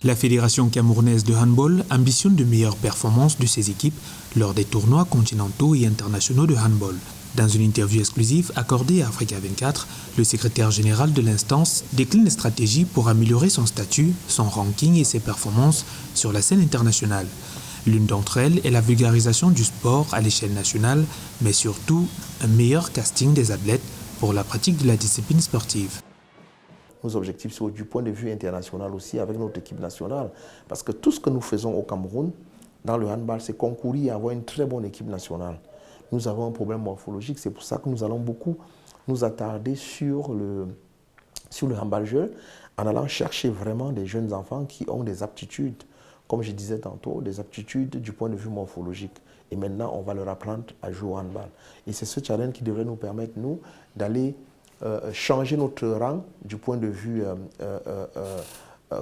La Fédération camerounaise de handball ambitionne de meilleures performances de ses équipes lors des tournois continentaux et internationaux de handball. Dans une interview exclusive accordée à Africa 24, le secrétaire général de l'instance décline les stratégies pour améliorer son statut, son ranking et ses performances sur la scène internationale. L'une d'entre elles est la vulgarisation du sport à l'échelle nationale, mais surtout un meilleur casting des athlètes pour la pratique de la discipline sportive. Nos objectifs sont du point de vue international aussi avec notre équipe nationale. Parce que tout ce que nous faisons au Cameroun, dans le handball, c'est concourir à avoir une très bonne équipe nationale. Nous avons un problème morphologique, c'est pour ça que nous allons beaucoup nous attarder sur le handball jeune, en allant chercher vraiment des jeunes enfants qui ont des aptitudes, comme je disais tantôt, des aptitudes du point de vue morphologique. Et maintenant, on va leur apprendre à jouer au handball. Et c'est ce challenge qui devrait nous permettre, nous, d'aller changer notre rang du point de vue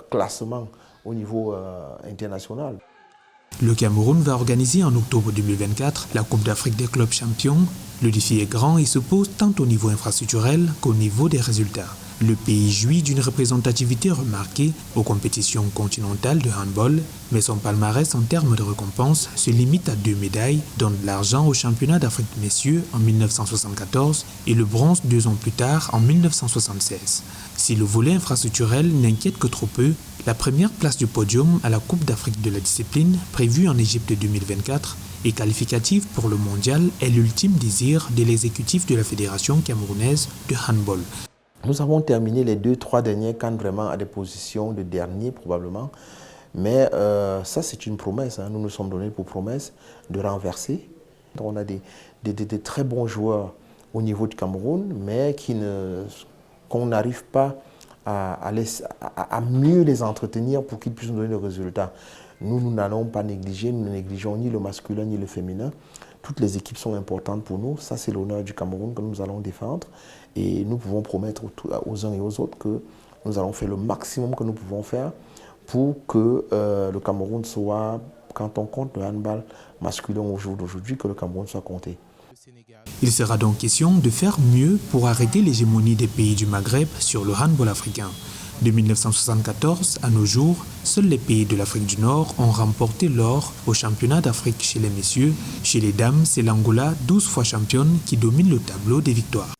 classement au niveau international. Le Cameroun va organiser en octobre 2024 la Coupe d'Afrique des clubs champions. Le défi est grand et se pose tant au niveau infrastructurel qu'au niveau des résultats. Le pays jouit d'une représentativité remarquée aux compétitions continentales de handball, mais son palmarès en termes de récompenses se limite à 2 médailles, dont de l'argent au championnat d'Afrique messieurs en 1974 et le bronze 2 ans plus tard en 1976. Si le volet infrastructurel n'inquiète que trop peu, la première place du podium à la Coupe d'Afrique de la discipline, prévue en Égypte 2024, et qualificative pour le mondial est l'ultime désir de l'exécutif de la Fédération camerounaise de handball. Nous avons terminé les 2-3 derniers CAN vraiment à des positions de dernier probablement. Mais ça, c'est une promesse. Nous nous sommes donnés pour promesse de renverser. On a des très bons joueurs au niveau du Cameroun, mais qu'on n'arrive pas à mieux les entretenir pour qu'ils puissent nous donner le résultat. Nous n'allons pas négliger, nous ne négligeons ni le masculin ni le féminin. Toutes les équipes sont importantes pour nous. Ça, c'est l'honneur du Cameroun que nous allons défendre. Et nous pouvons promettre aux uns et aux autres que nous allons faire le maximum que nous pouvons faire pour que le Cameroun soit, quand on compte le handball masculin au jour d'aujourd'hui, que le Cameroun soit compté. Il sera donc question de faire mieux pour arrêter l'hégémonie des pays du Maghreb sur le handball africain. De 1974 à nos jours, seuls les pays de l'Afrique du Nord ont remporté l'or au championnat d'Afrique chez les messieurs. Chez les dames, c'est l'Angola, 12 fois championne, qui domine le tableau des victoires.